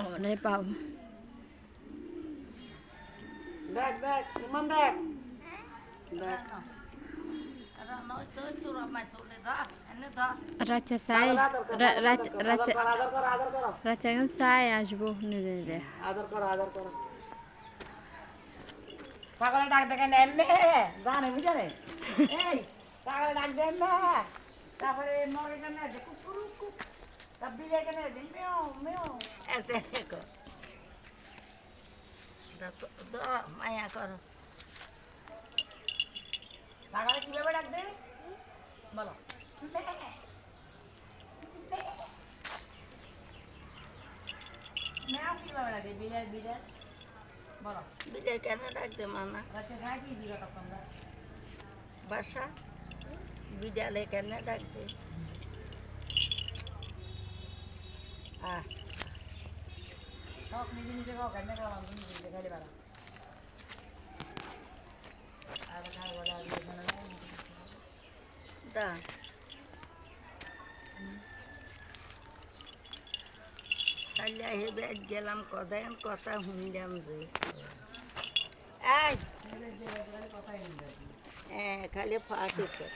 অনেক পাব দেখ দেখ ইমান দেখ দেখ রাচা চাই রাচা এখন চাই আসবো নিজে নিজে আদর করো আদর করো ছাগলে ডাক দেখে এমনি জানে বুঝানে এই ছাগলে ডাক দেন না তারপরে মরে কেন দেখো কুরু কুক তার বিলে কেন মেও মেও দেখো মায়া করো ছাগলে কিভাবে ডাক দে বলো মেও কিভাবে ডাকে বিলে বিলে বলো বিজয় কেন ডাকতে মানা রাতে থাকি বিলে তখন বাসা বিড়ালে কেন ডাকতে আহ হোক নিজে নিজে হোক কেন খাওয়া নিজে নিজে খালি বাড়া আর খাওয়া বলা দা কালিয়া হেবে গেলাম কথা শুনলাম যে এই কথাই নেই খালি ফাটিতে